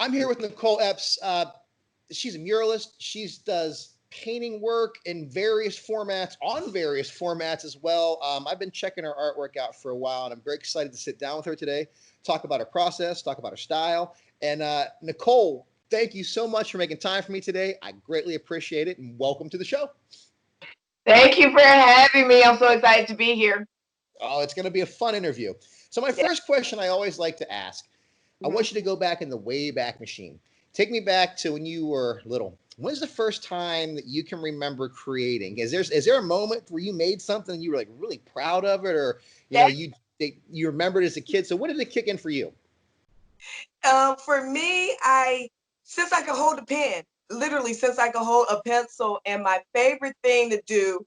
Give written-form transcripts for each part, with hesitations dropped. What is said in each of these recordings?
I'm here with Nichole Epps. She's a muralist. She does painting work in various formats, on various formats as well. I've been checking her artwork out for a while, and I'm very excited to sit down with her today, talk about her process, talk about her style. And Nichole, thank you so much for making time for me today. I greatly appreciate it, and welcome to the show. Thank you for having me. I'm so excited to be here. Oh, it's going to be a fun interview. So my first question I always like to ask, I want you to go back in the Wayback Machine. Take me back to when you were little. When's the first time that you can remember creating? Is there a moment where you made something and you were like really proud of it, or you remembered as a kid? So when did it kick in for you? For me, since I could hold a pen, literally since I could hold a pencil, and my favorite thing to do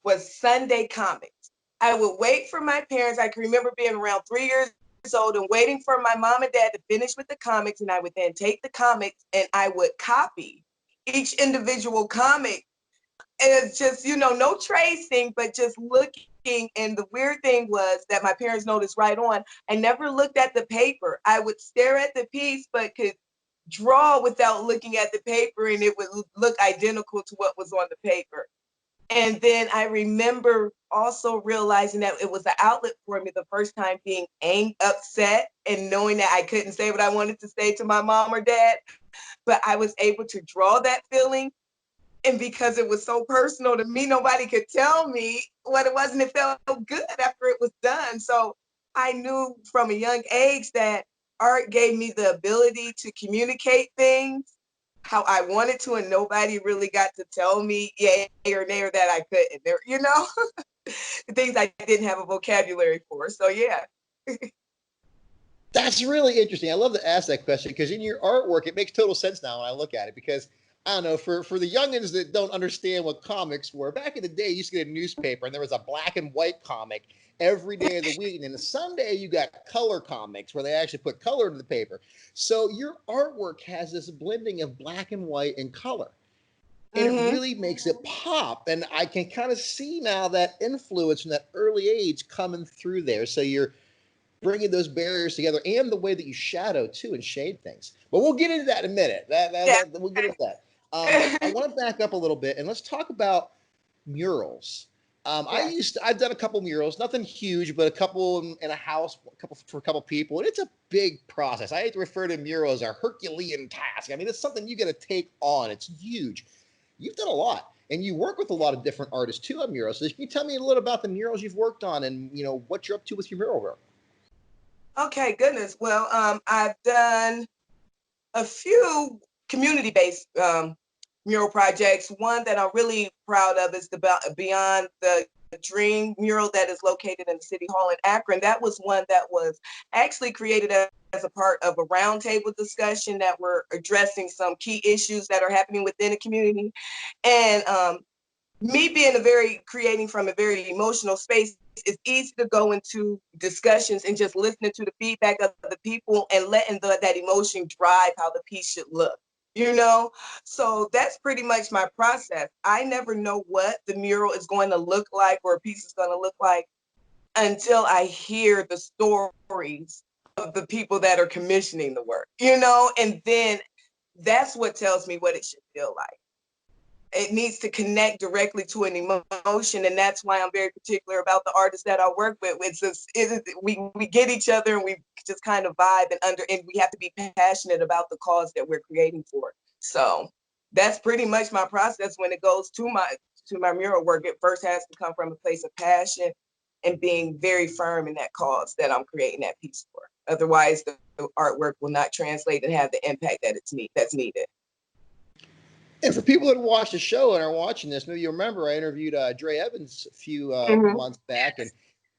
was Sunday comics. I would wait for my parents. I can remember being around 3 years old and waiting for my mom and dad to finish with the comics, and I would then take the comics and I would copy each individual comic. And it's just, no tracing, but just looking. And the weird thing was that my parents noticed right on, I never looked at the paper. I would stare at the piece, but could draw without looking at the paper, and it would look identical to what was on the paper. And then I remember also realizing that it was an outlet for me the first time, being upset and knowing that I couldn't say what I wanted to say to my mom or dad, but I was able to draw that feeling. And because it was so personal to me, nobody could tell me what it was, and it felt good after it was done. So I knew from a young age that art gave me the ability to communicate things how I wanted to, and nobody really got to tell me yay or nay or that I couldn't. Things I didn't have a vocabulary for. So yeah. That's really interesting. I love to ask that question because in your artwork, it makes total sense now when I look at it. Because I don't know, for the youngins that don't understand what comics were, back in the day, you used to get a newspaper and there was a black and white comic every day of the week. And then the Sunday, you got color comics where they actually put color in the paper. So your artwork has this blending of black and white and color. And it really makes it pop. And I can kind of see now that influence from that early age coming through there. So you're bringing those barriers together and the way that you shadow too and shade things. But we'll get into that in a minute. We'll get into that. I want to back up a little bit and let's talk about murals. I've done a couple murals, nothing huge, but a couple in a house, for a couple people, and it's a big process. I hate to refer to mural as a Herculean task. I mean, it's something you got to take on. It's huge. You've done a lot, and you work with a lot of different artists too on murals. So can you tell me a little about the murals you've worked on and what you're up to with your mural work? Okay, goodness. Well, I've done a few community-based mural projects. One that I'm really proud of is the Beyond the Dream mural that is located in the City Hall in Akron. That was one that was actually created as a part of a roundtable discussion that were addressing some key issues that are happening within the community. And me creating from a very emotional space, it's easy to go into discussions and just listening to the feedback of the people and letting that emotion drive how the piece should look. So that's pretty much my process. I never know what the mural is going to look like or a piece is going to look like until I hear the stories of the people that are commissioning the work, and then that's what tells me what it should feel like. It needs to connect directly to an emotion, and that's why I'm very particular about the artists that I work with. We get each other and we just kind of vibe, and we have to be passionate about the cause that we're creating for. So that's pretty much my process when it goes to my mural work. It first has to come from a place of passion and being very firm in that cause that I'm creating that piece for. Otherwise, the artwork will not translate and have the impact that's needed. And for people that watch the show and are watching this, maybe you remember I interviewed Dre Evans a few months back, and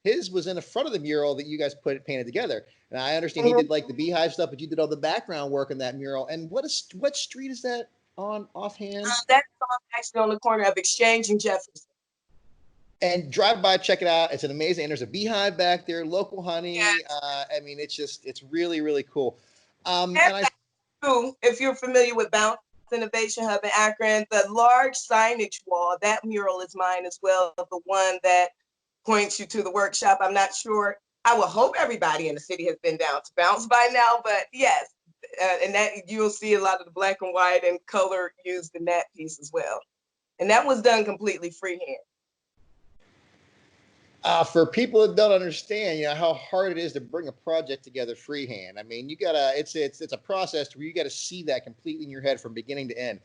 his was in the front of the mural that you guys painted together. And I understand he did like the beehive stuff, but you did all the background work in that mural. And what street is that on offhand? That's actually on the corner of Exchange and Jefferson. And drive by, check it out. It's an amazing. And there's a beehive back there, local honey. Yes. I mean, it's really, really cool. If you're familiar with Bounce Innovation Hub in Akron, the large signage wall, that mural is mine as well. The one that points you to the workshop. I'm not sure. I would hope everybody in the city has been down to Bounce by now, but yes, and that you'll see a lot of the black and white and color used in that piece as well. And that was done completely freehand. For people that don't understand, how hard it is to bring a project together freehand. I mean, it's a process where you gotta see that completely in your head from beginning to end.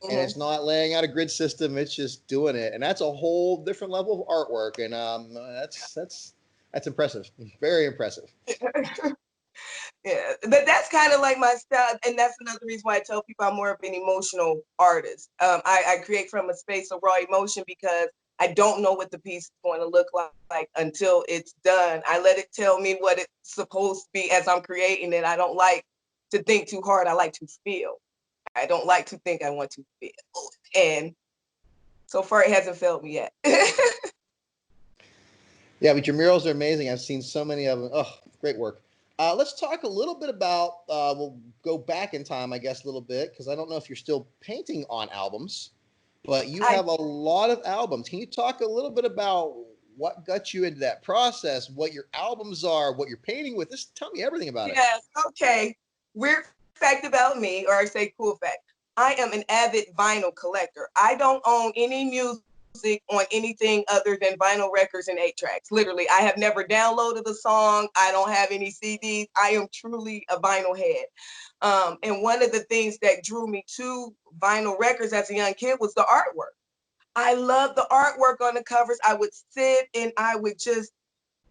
And it's not laying out a grid system, it's just doing it. And that's a whole different level of artwork. And that's impressive. Very impressive. Yeah, but that's kind of like my style, and that's another reason why I tell people I'm more of an emotional artist. I create from a space of raw emotion because I don't know what the piece is going to look like until it's done. I let it tell me what it's supposed to be as I'm creating it. I don't like to think too hard. I like to feel. I don't like to think. I want to feel. And so far, it hasn't failed me yet. Yeah, but your murals are amazing. I've seen so many of them. Oh, great work. Let's talk a little bit about, we'll go back in time, I guess, a little bit, because I don't know if you're still painting on albums, but you have a lot of albums. Can you talk a little bit about what got you into that process, what your albums are, what you're painting with? Just tell me everything about it. Yes, okay. Weird fact about me, or I say cool fact. I am an avid vinyl collector. I don't own any music on anything other than vinyl records and 8-tracks. Literally, I have never downloaded a song. I don't have any CDs. I am truly a vinyl head. And one of the things that drew me to vinyl records as a young kid was the artwork. I love the artwork on the covers. I would sit and I would just,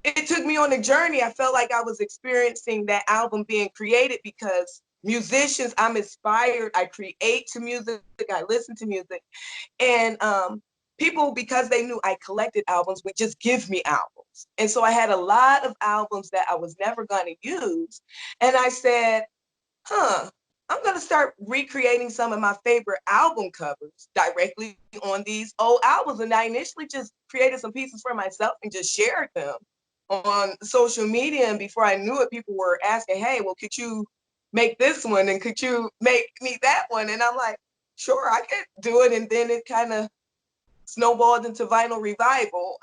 it took me on a journey. I felt like I was experiencing that album being created because musicians, I'm inspired. I create to music. I listen to music. And people, because they knew I collected albums, would just give me albums. And so I had a lot of albums that I was never going to use. And I said, I'm going to start recreating some of my favorite album covers directly on these old albums. And I initially just created some pieces for myself and just shared them on social media. And before I knew it, people were asking, hey, well, could you make this one? And could you make me that one? And I'm like, sure, I could do it. And then it kind of snowballed into Vinyl Revival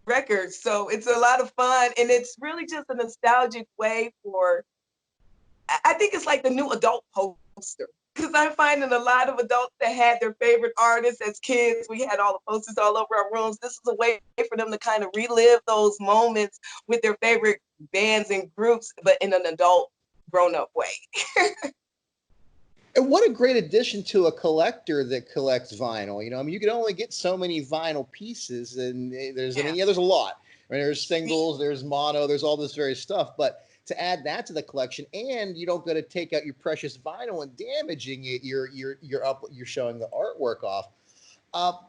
records. So it's a lot of fun. And it's really just a nostalgic way for, I think it's like the new adult poster. Because I'm finding a lot of adults that had their favorite artists as kids. We had all the posters all over our rooms. This is a way for them to kind of relive those moments with their favorite bands and groups, but in an adult, grown-up way. And what a great addition to a collector that collects vinyl. I mean, you can only get so many vinyl pieces, and there's a lot. I mean, there's singles, there's mono, there's all this various stuff. But to add that to the collection, and you don't got to take out your precious vinyl and damaging it, you're showing the artwork off.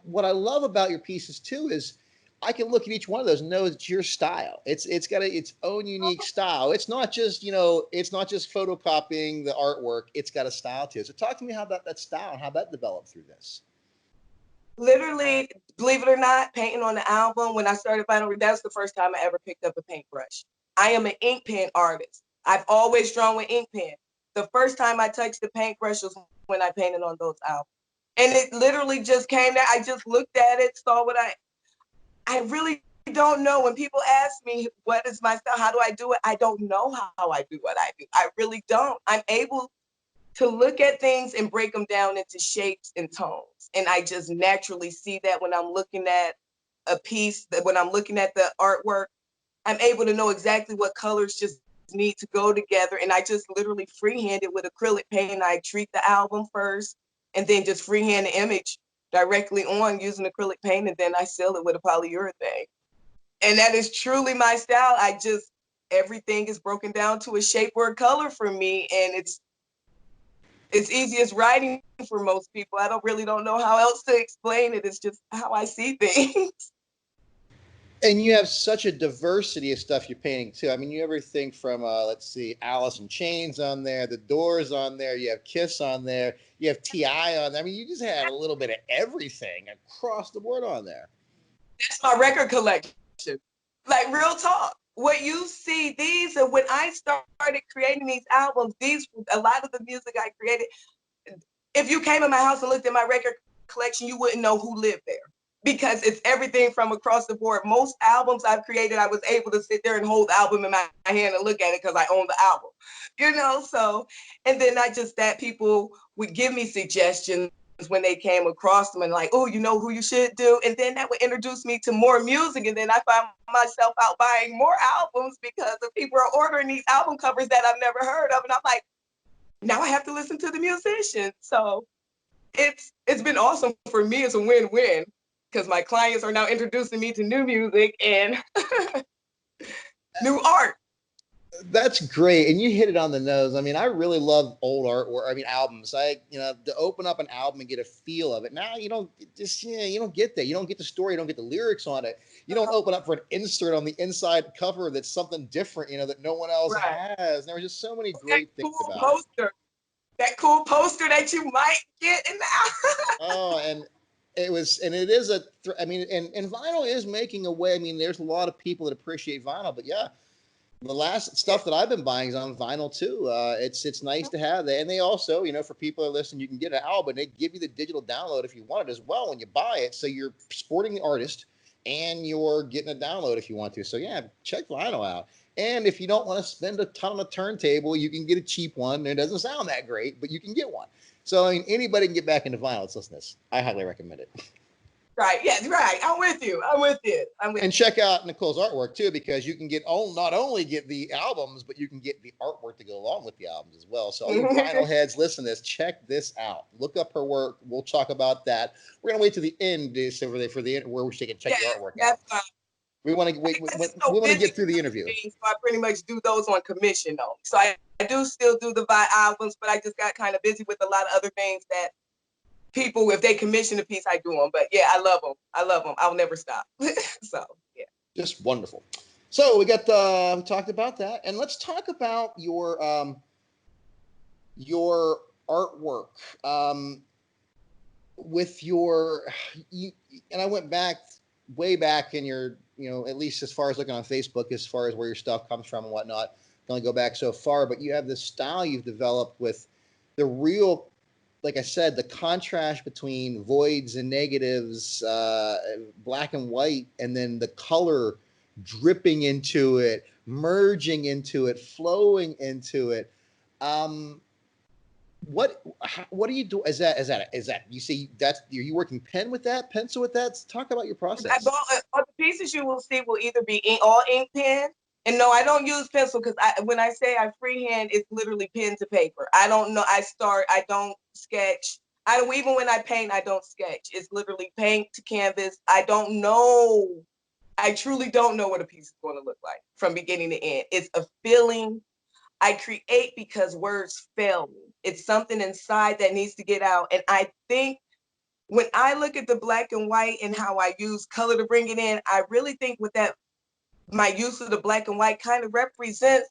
What I love about your pieces too is I can look at each one of those and know it's your style. It's got its own unique style. It's not just photocopying the artwork. It's got a style to it. So talk to me about that style and how that developed through this. Literally, believe it or not, painting on the album, when I started vinyl, that was the first time I ever picked up a paintbrush. I am an ink pen artist. I've always drawn with ink pen. The first time I touched the paintbrush was when I painted on those albums. And it literally just came there. I just looked at it, saw what I really don't know. When people ask me, what is my style? How do I do it? I don't know how I do what I do. I really don't. I'm able to look at things and break them down into shapes and tones. And I just naturally see that when I'm looking at a piece, that when I'm looking at the artwork, I'm able to know exactly what colors just need to go together. And I just literally freehand it with acrylic paint. I treat the album first and then just freehand the image directly on using acrylic paint. And then I seal it with a polyurethane. And that is truly my style. Everything is broken down to a shape or a color for me. And it's easy as writing for most people. I don't know how else to explain it. It's just how I see things. And you have such a diversity of stuff you're painting too. I mean, you have everything from let's see, Alice in Chains on there, The Doors on there, you have Kiss on there, you have T.I. on there. I mean, you just had a little bit of everything across the board on there. That's my record collection. Like, real talk. What you see, these, and when I started creating these albums, a lot of the music I created, if you came in my house and looked at my record collection, you wouldn't know who lived there. because it's everything from across the board. Most albums I've created, I was able to sit there and hold the album in my hand and look at it because I own the album, you know? So, and then not just that, people would give me suggestions when they came across them and like, oh, you know who you should do? And then that would introduce me to more music. And then I find myself out buying more albums because the people are ordering these album covers that I've never heard of. And I'm like, now I have to listen to the musicians. So it's been awesome for me. It's a win-win because my clients are now introducing me to new music and new art. That's great, and you hit it on the nose. I mean, I really love old artwork. I mean, albums. To open up an album and get a feel of it. Now you don't you don't get that. You don't get the story. You don't get the lyrics on it. You don't open up for an insert on the inside cover that's something different, that no one else Right. has. And there were just so many great things cool about poster, that cool poster that you might get in the it. Oh, and it is I mean, and vinyl is making a way. I mean, there's a lot of people that appreciate vinyl, but yeah. The last stuff that I've been buying is on vinyl too. It's nice to have that, and they also, for people that listen, you can get an album. They give you the digital download if you want it as well when you buy it. So you're supporting the artist, and you're getting a download if you want to. So yeah, check vinyl out. And if you don't want to spend a ton on a turntable, you can get a cheap one. It doesn't sound that great, but you can get one. So I mean, anybody can get back into vinyl. Let's listen to this. I highly recommend it. Right. Yes. Right. I'm with you. And check out Nichole's artwork too, because you can not only get the albums, but you can get the artwork to go along with the albums as well. So all you vinyl heads, listen to this. Check this out. Look up her work. We'll talk about that. We're gonna wait to the end for the end where she can check the artwork out. Fine. We want to wait. We want to get through the interview. So I pretty much do those on commission though. So I do still do the albums, but I just got kind of busy with a lot of other things that people, if they commission a piece, I do them. But yeah, I love them. I'll never stop. So yeah, just wonderful. So we talked about that, and let's talk about your artwork with and I went way back in your, at least as far as looking on Facebook, as far as where your stuff comes from and whatnot. Can only go back so far, but you have this style you've developed with the real, like I said, the contrast between voids and negatives, black and white, and then the color dripping into it, merging into it, flowing into it. What do you do? Is that you see are you working pencil with that? Talk about your process. All the pieces you will see will either be all ink pen. And no, I don't use pencil because when I say I freehand, it's literally pen to paper. I don't know. I don't sketch. Even when I paint, I don't sketch. It's literally paint to canvas. I don't know. I truly don't know what a piece is going to look like from beginning to end. It's a feeling. I create because words fail me. It's something inside that needs to get out. And I think when I look at the black and white and how I use color to bring it in, I really think with that, my use of the black and white kind of represents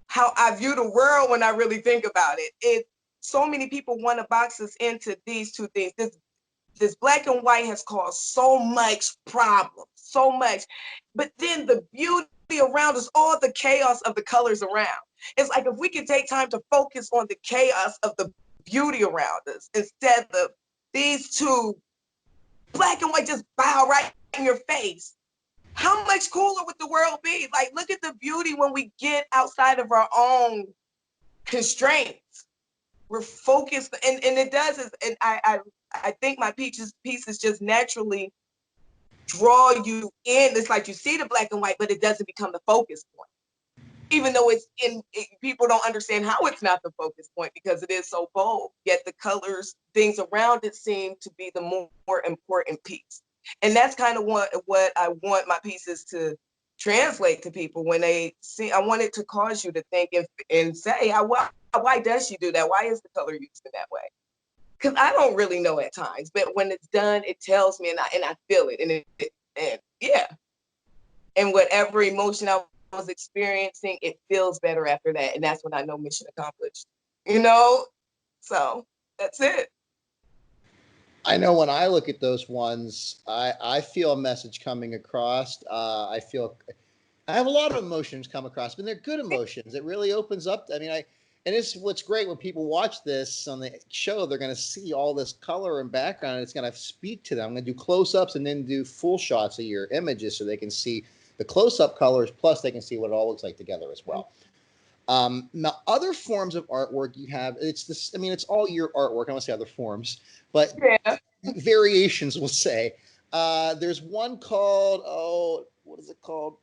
how I view the world when I really think about it. So many people want to box us into these two things. This black and white has caused so much problems, so much. But then the beauty around us, all the chaos of the colors around. It's like if we could take time to focus on the chaos of the beauty around us instead of these two, black and white just bow right in your face. How much cooler would the world be? Like, look at the beauty when we get outside of our own constraints. We're focused, and it does is, and I think my pieces just naturally draw you in. It's like you see the black and white, but it doesn't become the focus point. Even though people don't understand how it's not the focus point because it is so bold. Yet the colors, things around it seem to be the more important piece. And that's kind of what I want my pieces to translate to people when they see. I want it to cause you to think and say, why does she do that? Why is the color used in that way? Because I don't really know at times, but when it's done, it tells me, and I feel it, and yeah, and whatever emotion I was experiencing, it feels better after that, and that's when I know mission accomplished. So that's it. I know when I look at those ones, I feel a message coming across. I have a lot of emotions come across, but they're good emotions. It really opens up. I mean, And it's what's great when people watch this on the show, they're going to see all this color and background. And it's going to speak to them. I'm going to do close-ups and then do full shots of your images so they can see the close-up colors, plus they can see what it all looks like together as well. Now, other forms of artwork you have, it's this, I mean, it's all your artwork. I don't want to say other forms, but variations, we'll say. There's one called, what is it called?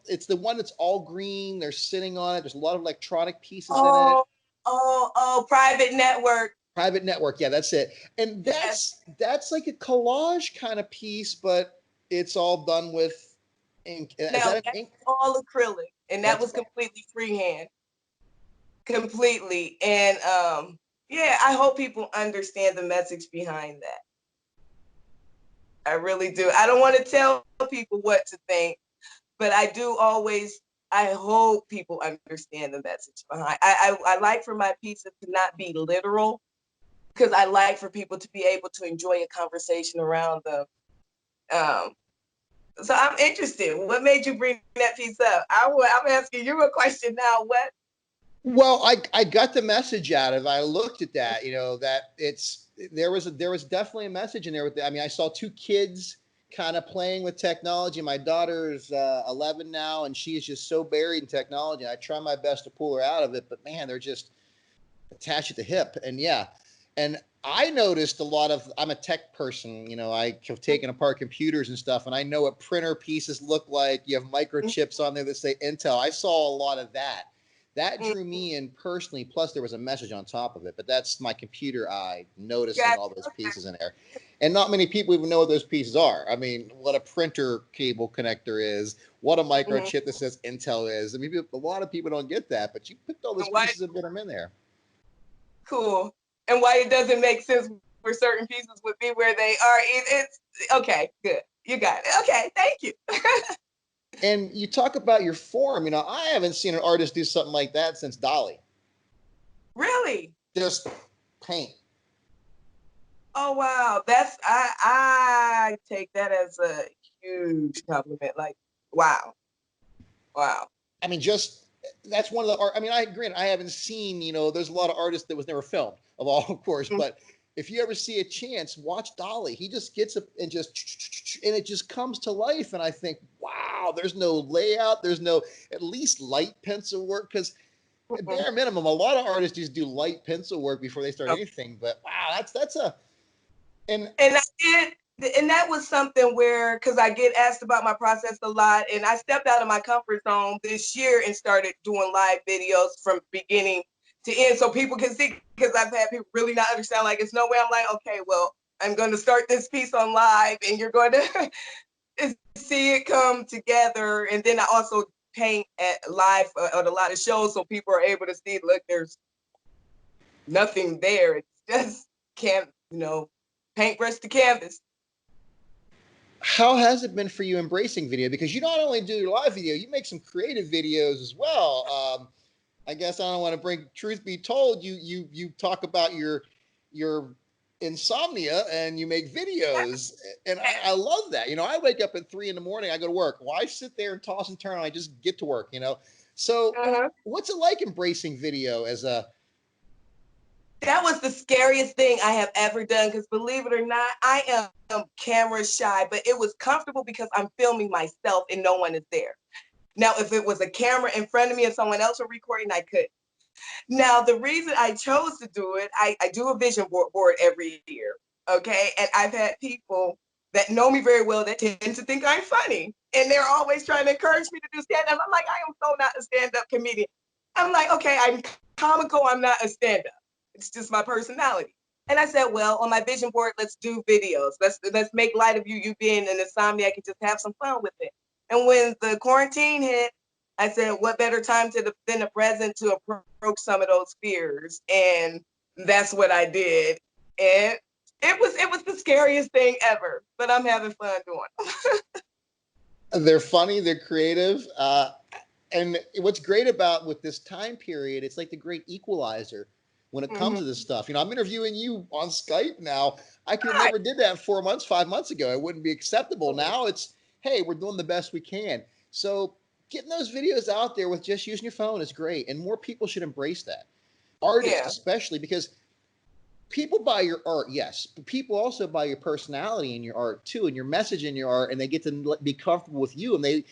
It's the one that's all green. They're sitting on it. There's a lot of electronic pieces in it. Private network. Private network, yeah, that's it. And that's like a collage kind of piece, but it's all done with ink. That's all acrylic, and that was completely freehand. Completely. And yeah, I hope people understand the message behind that. I really do. I don't want to tell people what to think, but I hope people understand the message behind. I like for my pieces to not be literal, because I like for people to be able to enjoy a conversation around them. So I'm interested. What made you bring that piece up? I'm asking you a question now. What? Well, I got the message out of it. I looked at that, that there was definitely a message in there with I mean, I saw two kids kind of playing with technology. My daughter's 11 now, and she is just so buried in technology. I try my best to pull her out of it, but man, they're just attached at the hip. And yeah, and I noticed a lot of, I'm a tech person, I have taken apart computers and stuff, and I know what printer pieces look like. You have microchips on there that say Intel. I saw a lot of that. That drew me in personally, plus there was a message on top of it, but that's my computer eye noticing all those pieces in there. And not many people even know what those pieces are. I mean, what a printer cable connector is, what a microchip that says Intel is. I mean, a lot of people don't get that, but you picked all those pieces and put them in there. Cool. And why it doesn't make sense where certain pieces would be where they are. It's okay, good. You got it. Okay, thank you. And you talk about your form. I haven't seen an artist do something like that since Dolly. Really? Just paint. Oh wow, I take that as a huge compliment. Like, wow. I mean, that's one of the art. I mean, I agree. I haven't seen. There's a lot of artists that was never filmed, of course. But if you ever see a chance, watch Dolly. He just gets up and it just comes to life. And I think, wow, there's no layout. There's no at least light pencil work, because at bare minimum, a lot of artists just do light pencil work before they start anything. But wow, and that was something where, because I get asked about my process a lot, and I stepped out of my comfort zone this year and started doing live videos from beginning to end, so people can see, because I've had people really not understand, like, it's no way. I'm like, okay, well, I'm going to start this piece on live, and you're going to see it come together. And then I also paint at live at a lot of shows, so people are able to see, look, there's nothing there. It's just paintbrush to canvas. How has it been for you embracing video? Because you not only do your live video, you make some creative videos as well. I guess I don't want to bring, truth be told, you talk about your insomnia and you make videos, and I love that. I wake up at 3 a.m. I go to work. Why sit there and toss and turn? I just get to work. So what's it like embracing video as a? That was the scariest thing I have ever done, because believe it or not, I am camera shy, but it was comfortable because I'm filming myself and no one is there. Now, if it was a camera in front of me and someone else were recording, I couldn't. Now, the reason I chose to do it, I do a vision board every year, okay? And I've had people that know me very well that tend to think I'm funny, and they're always trying to encourage me to do stand-up. I'm like, I am so not a stand-up comedian. I'm like, okay, I'm comical, I'm not a stand-up. It's just my personality. And I said, well, on my vision board, let's do videos. Let's make light of you being an insomniac and just have some fun with it. And when the quarantine hit, I said, what better time than the present to approach some of those fears? And that's what I did. And it was the scariest thing ever, but I'm having fun doing it. They're funny, they're creative. And what's great about with this time period, it's like the great equalizer when it comes to this stuff. I'm interviewing you on Skype now. I could have never did that 4 months, 5 months ago. It wouldn't be acceptable. Now it's, hey, we're doing the best we can. So getting those videos out there with just using your phone is great, and more people should embrace that. Artists, Yeah. especially, because people buy your art, yes, but people also buy your personality in your art too, and your message in your art, and they get to be comfortable with you, and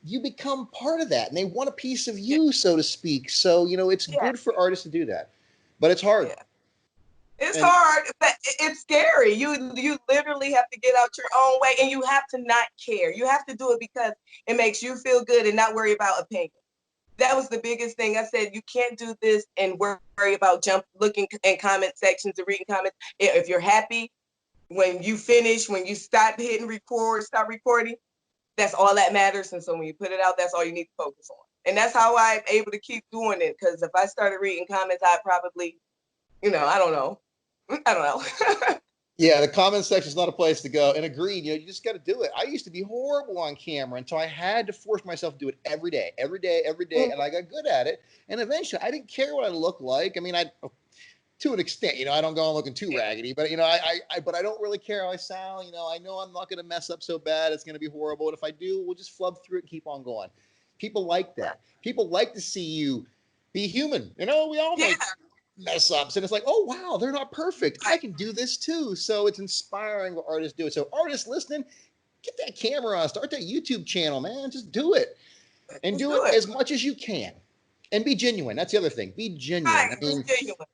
you become part of that, and they want a piece of Yeah. you, so to speak. So it's Yeah. good for artists to do that, but it's hard. Yeah. It's And hard, but it's scary. You literally have to get out your own way, and you have to not care. You have to do it because it makes you feel good and not worry about opinion. That was the biggest thing. I said you can't do this and worry about looking in comment sections and reading comments. If you're happy when you finish, when you stop hitting record, stop recording, that's all that matters. And so when you put it out, that's all you need to focus on. And that's how I'm able to keep doing it. Because if I started reading comments, I'd probably, I don't know. I don't know. yeah, the comment section is not a place to go. And agreed, you just got to do it. I used to be horrible on camera until I had to force myself to do it every day, and I got good at it. And eventually, I didn't care what I looked like. I mean, to an extent, I don't go on looking too raggedy, but but I don't really care how I sound. I know I'm not going to mess up so bad. It's going to be horrible. And if I do, we'll just flub through it and keep on going. People like that. People like to see you be human. We all make mess ups, and it's like, oh wow, they're not perfect. I can do this too. So it's inspiring what artists do. So artists listening, get that camera on, start that YouTube channel, man. Just do it, and Just do do it it. as much as you can, and be genuine. That's the other thing. Be genuine. Right. I mean, Be genuine.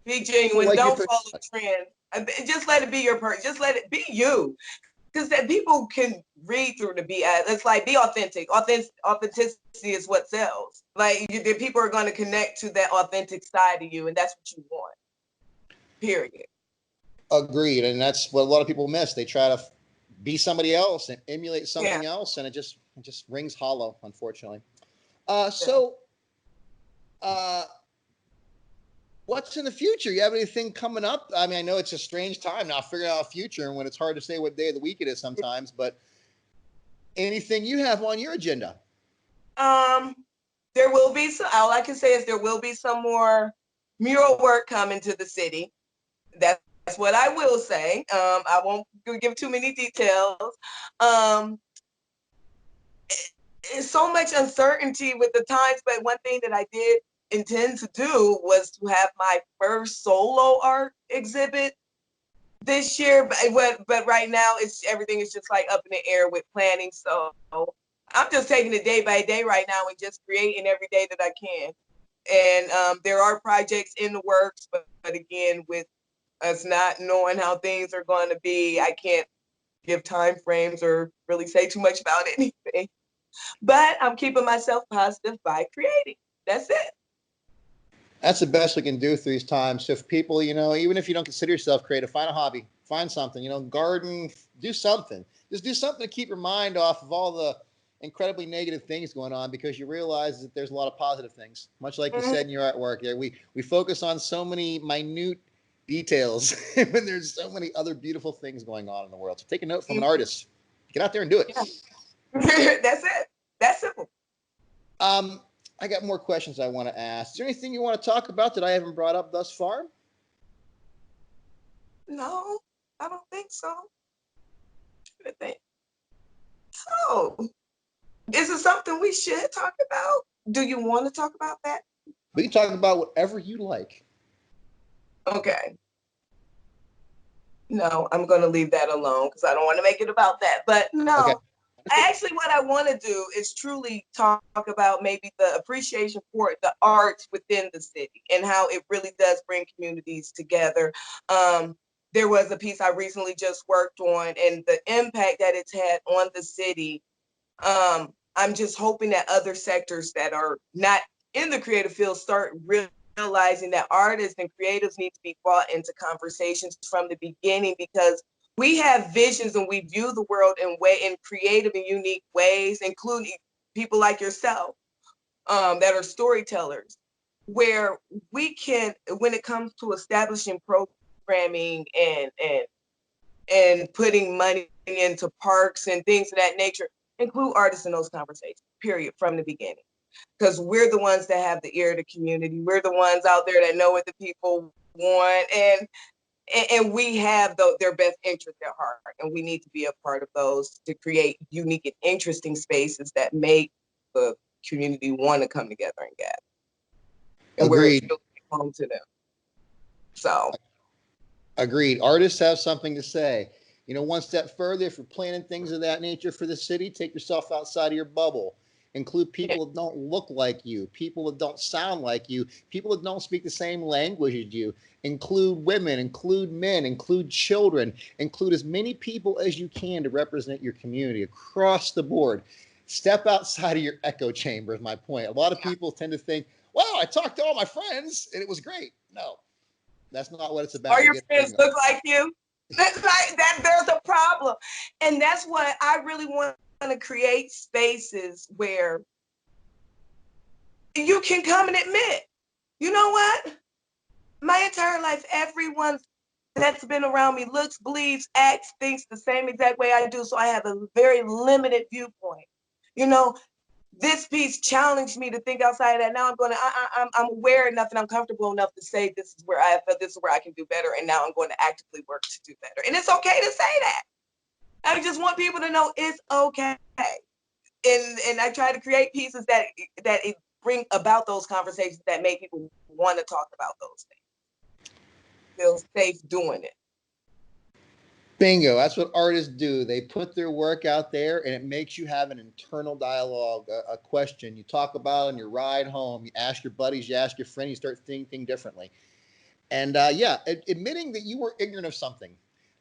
Be genuine. like Don't follow trends. Just let it be your person. Just let it be you. Because that people can read through the BS. It's like, be authentic. Authenticity is what sells. Like, the people are going to connect to that authentic side of you, and that's what you want. Period. Agreed, and that's what a lot of people miss. They try to be somebody else and emulate something else, and it just rings hollow, unfortunately. So, what's in the future? You have anything coming up? I mean, I know it's a strange time now, figuring out a future, and when it's hard to say what day of the week it is sometimes. But anything you have on your agenda? There will be some. All I can say is there will be some more mural work coming to the city. That's what I will say. I won't give too many details. It's so much uncertainty with the times, but one thing that I did intend to do was to have my first solo art exhibit this year. But right now, everything is just like up in the air with planning. So I'm just taking it day by day right now and just creating every day that I can. And there are projects in the works, but again, with us not knowing how things are going to be, I can't give time frames or really say too much about anything. But I'm keeping myself positive by creating. That's it. That's the best we can do through these times. So if people, even if you don't consider yourself creative, find a hobby, find something, garden, do something. Just do something to keep your mind off of all the incredibly negative things going on, because you realize that there's a lot of positive things. Much like you said in your artwork, yeah, we focus on so many minute details when there's so many other beautiful things going on in the world. So take a note from an artist. Get out there and do it. Yeah. That's it. That's simple. I got more questions I want to ask. Is there anything you want to talk about that I haven't brought up thus far? No, I don't think so. So, is it something we should talk about? Do you want to talk about that? We can talk about whatever you like. Okay. No, I'm going to leave that alone because I don't want to make it about that. But no, Okay. Actually, what I want to do is truly talk about maybe the appreciation for the arts within the city and how it really does bring communities together. There was a piece I recently just worked on, and the impact that it's had on the city. I'm just hoping that other sectors that are not in the creative field start realizing that artists and creatives need to be brought into conversations from the beginning, because we have visions and we view the world in creative and unique ways, including people like yourself that are storytellers, where we can, when it comes to establishing programming and putting money into parks and things of that nature, include artists in those conversations, period, from the beginning. Because we're the ones that have the ear of the community. We're the ones out there that know what the people want, and we have their best interest at heart. And we need to be a part of those to create unique and interesting spaces that make the community want to come together and gather, and where it Agreed. feels like home to them. So, Agreed. Artists have something to say. You know, one step further, if you're planning things of that nature for the city, take yourself outside of your bubble. Include yeah, people that don't look like you, people that don't sound like you, people that don't speak the same language as you. Include women, include men, include children, include as many people as you can to represent your community across the board. Step outside of your echo chamber is my point. A lot of people tend to think, wow, I talked to all my friends and it was great. No, that's not what it's about. or You your get friends look like you. That's like that. There's a problem, and that's what I really want to create spaces where you can come and admit, you know what? My entire life, everyone that's been around me looks, believes, acts, thinks the same exact way I do. So I have a very limited viewpoint. You know, this piece challenged me to think outside of that. Now I'm going to, I'm aware enough and I'm comfortable enough to say this is where I feel, this is where I can do better. And now I'm going to actively work to do better. And it's okay to say that. I just want people to know it's okay. And I try to create pieces that it bring about those conversations that make people want to talk about those things. Feel safe doing it. Bingo. That's what artists do. They put their work out there and it makes you have an internal dialogue, a question you talk about on your ride home. You ask your buddies, you ask your friend, you start thinking differently. And yeah, admitting that you were ignorant of something,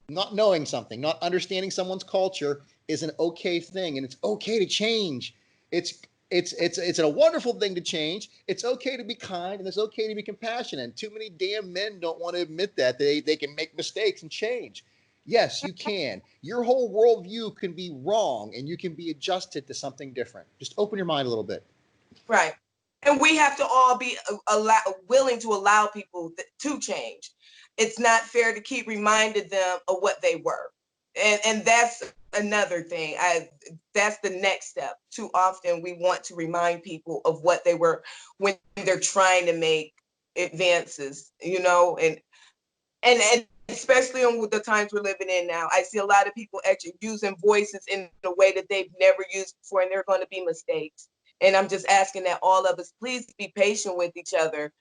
not knowing something, not understanding someone's culture is an okay thing, and it's okay to change. It's a wonderful thing to change. It's okay to be kind, and it's okay to be compassionate. And too many damn men don't want to admit that they can make mistakes and change. Yes, you can. Your whole worldview can be wrong, and you can be adjusted to something different. Just open your mind a little bit. Right. And we have to all be willing to allow people to change. It's not fair to keep reminding them of what they were. And that's another thing. That's the next step. Too often we want to remind people of what they were when they're trying to make advances, you know, and especially on the times we're living in now. I see a lot of people actually using voices in a way that they've never used before, and there are going to be mistakes. And I'm just asking that all of us please be patient with each other,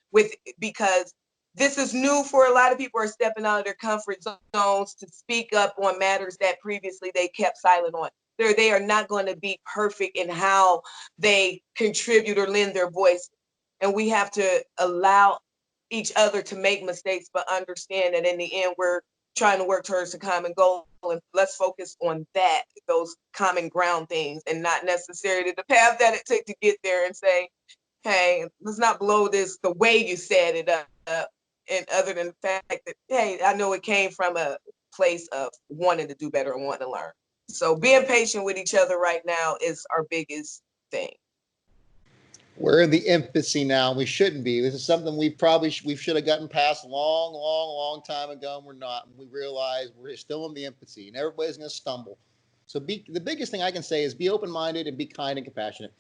because this is new for a lot of people, are stepping out of their comfort zones to speak up on matters that previously they kept silent on. They are not going to be perfect in how they contribute or lend their voice. And we have to allow each other to make mistakes, but understand that in the end, we're trying to work towards a common goal. And let's focus on that, those common ground things, and not necessarily the path that it took to get there, and say, hey, let's not blow this the way you set it up. And other than the fact that, hey, I know it came from a place of wanting to do better and wanting to learn. So being patient with each other right now is our biggest thing. We're in the infancy now. We shouldn't be. This is something we should have gotten past long time ago, and we're not. And we realize we're still in the infancy, and everybody's going to stumble. So the biggest thing I can say is be open-minded and be kind and compassionate.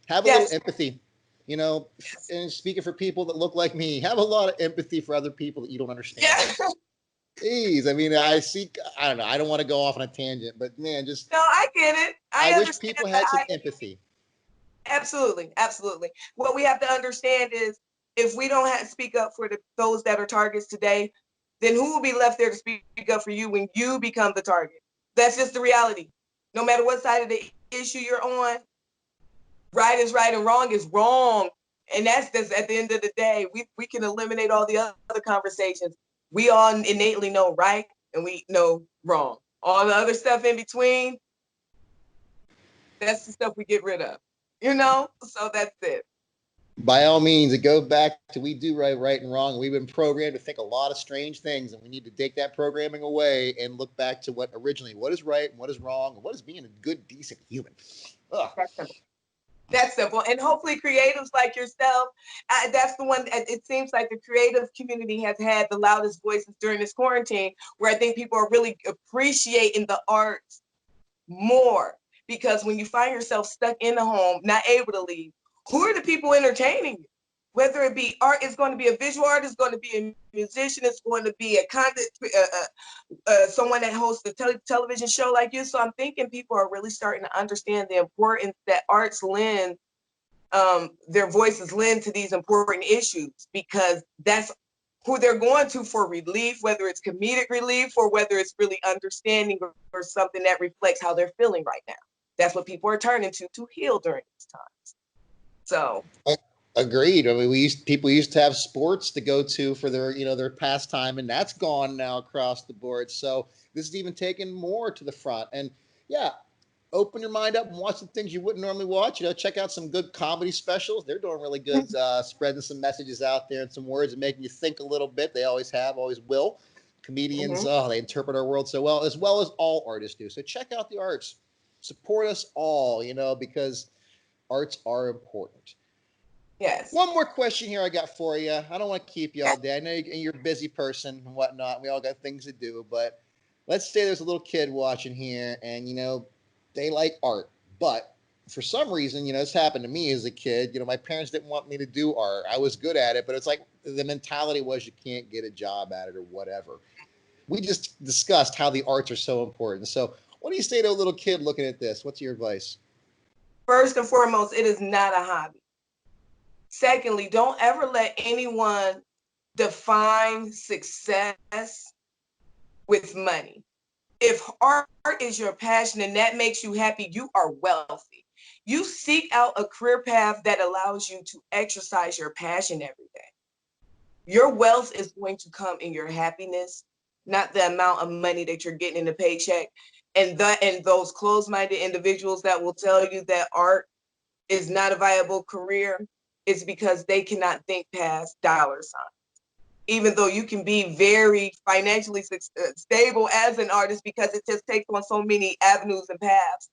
Have a little Yes. empathy. You know, and speaking for people that look like me, have a lot of empathy for other people that you don't understand. Yeah. Jeez, I mean, I don't know. I don't want to go off on a tangent, but man, just No, I get it. I wish Understand people that. had some empathy. Absolutely, absolutely. What we have to understand is, if we don't speak up for those that are targets today, then who will be left there to speak up for you when you become the target? That's just the reality. No matter what side of the issue you're on, right is right and wrong is wrong. And that's at the end of the day, we can eliminate all the other conversations. We all innately know right and we know wrong. All the other stuff in between, that's the stuff we get rid of. You know? So that's it. By all means, it goes back to we do right and wrong. We've been programmed to think a lot of strange things, and we need to take that programming away and look back to what is right and what is wrong and what is being a good, decent human. Ugh. That's simple. That's simple. And hopefully creatives like yourself, that's the one, it seems like the creative community has had the loudest voices during this quarantine, where I think people are really appreciating the arts more. Because when you find yourself stuck in the home, not able to leave, who are the people entertaining you? whether it be art, it's going to be a visual artist, it's going to be a musician, it's going to be a content, someone that hosts a television show like you. So I'm thinking people are really starting to understand the importance that arts lend, their voices lend to these important issues, because that's who they're going to for relief, whether it's comedic relief or whether it's really understanding or something that reflects how they're feeling right now. That's what people are turning to heal during these times. So Agreed. I mean, people used to have sports to go to for their, their pastime, and that's gone now across the board. So this is even taken more to the front. And yeah, open your mind up and watch some things you wouldn't normally watch. Check out some good comedy specials. They're doing really good, spreading some messages out there and some words and making you think a little bit. They always have, always will. Comedians, they interpret our world so well as all artists do. So check out the arts. Support us all, because arts are important. yes. One more question here I got for you. I don't want to keep you all day. I know you're a busy person and whatnot. We all got things to do, but let's say there's a little kid watching here and, they like art, but for some reason, this happened to me as a kid. My parents didn't want me to do art. I was good at it, but it's like the mentality was you can't get a job at it or whatever. We just discussed how the arts are so important. So what do you say to a little kid looking at this? What's your advice? First and foremost, it is not a hobby. Secondly, don't ever let anyone define success with money. If art is your passion and that makes you happy, you are wealthy. You seek out a career path that allows you to exercise your passion every day. Your wealth is going to come in your happiness, not the amount of money that you're getting in a paycheck. And those closed-minded individuals that will tell you that art is not a viable career, is because they cannot think past dollar signs. Even though you can be very financially stable as an artist, because it just takes on so many avenues and paths.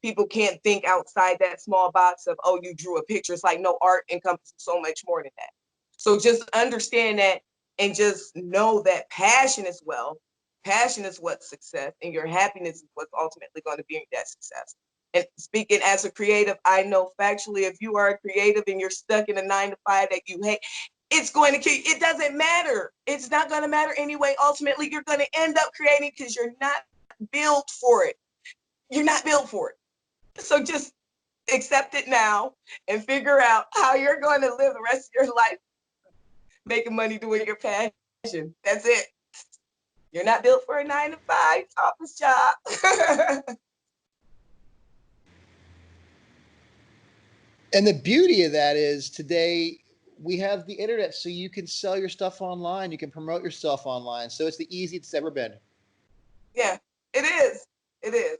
People can't think outside that small box of, oh, you drew a picture. It's like, no, art encompasses so much more than that. So just understand that and just know that passion is wealth. Passion is what's success, and your happiness is what's ultimately going to be that success. And speaking as a creative, I know factually, if you are a creative and you're stuck in a 9-to-5 that you hate, it's going to kill you. It doesn't matter. It's not going to matter anyway. Ultimately, you're going to end up creating because you're not built for it. You're not built for it. So just accept it now and figure out how you're going to live the rest of your life making money doing your passion. That's it. You're not built for a 9-to-5 office job. And the beauty of that is today we have the internet, so you can sell your stuff online. You can promote yourself online. So it's the easiest it's ever been. Yeah, it is. It is.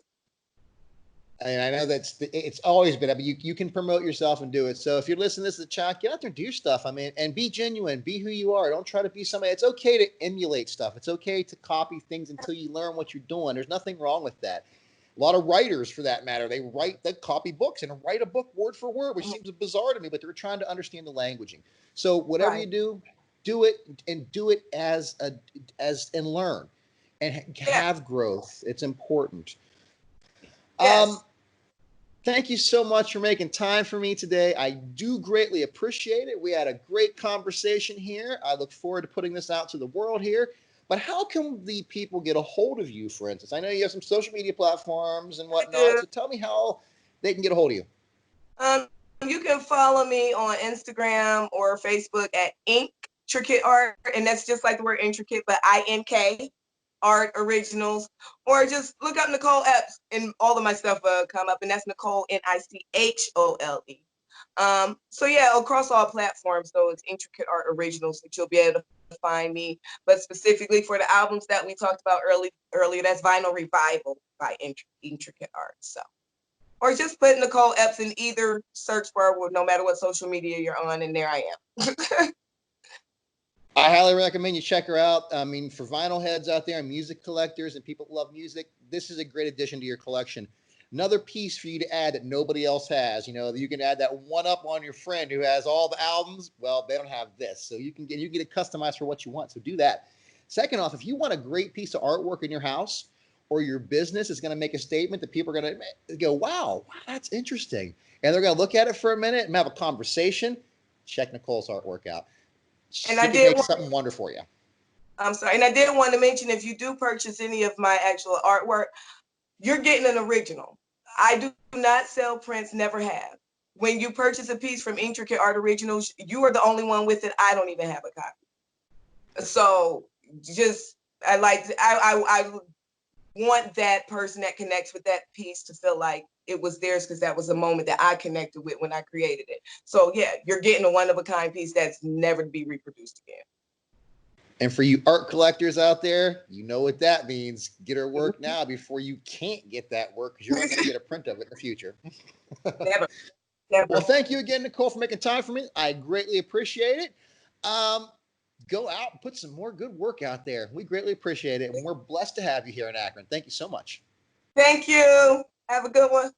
And I know it's always been. I mean, you can promote yourself and do it. So if you're listening to this as a child, get out there and do your stuff. I mean, and be genuine. Be who you are. Don't try to be somebody. It's okay to emulate stuff. It's okay to copy things until you learn what you're doing. There's nothing wrong with that. A lot of writers, for that matter, they copy books and write a book word for word, which seems bizarre to me, but they're trying to understand the languaging. So whatever you do it and do it as and learn and have growth. It's important. Yes. Thank you so much for making time for me today. I do greatly appreciate it. We had a great conversation here. I look forward to putting this out to the world here. But how can the people get a hold of you, for instance? I know you have some social media platforms and whatnot. So tell me how they can get a hold of you. You can follow me on Instagram or Facebook at INKtricate Art. And that's just like the word intricate, but INK Art Originals, or just look up Nichole Epps and all of my stuff come up, and that's Nichole Nichole. So yeah, across all platforms, though, it's INKtricate Art Originals that you'll be able to find me. But specifically for the albums that we talked about earlier, that's Vinyl Revival by INKtricate Art. So, or just put Nichole Epps in either search bar, no matter what social media you're on, and there I am. I highly recommend you check her out. I mean, for vinyl heads out there and music collectors and people who love music, this is a great addition to your collection. Another piece for you to add that nobody else has. You can add that one up on your friend who has all the albums. Well, they don't have this. So you can get it customized for what you want. So do that. Second off, if you want a great piece of artwork in your house or your business is going to make a statement that people are going to go, wow, that's interesting. And they're going to look at it for a minute and have a conversation. check Nichole's artwork out. And She I can did make want, something wonderful for you. I'm sorry, and I did want to mention, if you do purchase any of my actual artwork, you're getting an original. I do not sell prints, never have. When you purchase a piece from INKtricate Art Originals, you are the only one with it. I don't even have a copy. So just, I want that person that connects with that piece to feel like it was theirs, because that was a moment that I connected with when I created it. So yeah, you're getting a one-of-a-kind piece that's never to be reproduced again. And for you art collectors out there, you know what that means. Get her work now before you can't get that work, because you're not going to get a print of it in the future. Never. Never. Well, thank you again, Nichole, for making time for me. I greatly appreciate it. Go out and put some more good work out there. We greatly appreciate it. And we're blessed to have you here in Akron. Thank you so much. Thank you. Have a good one.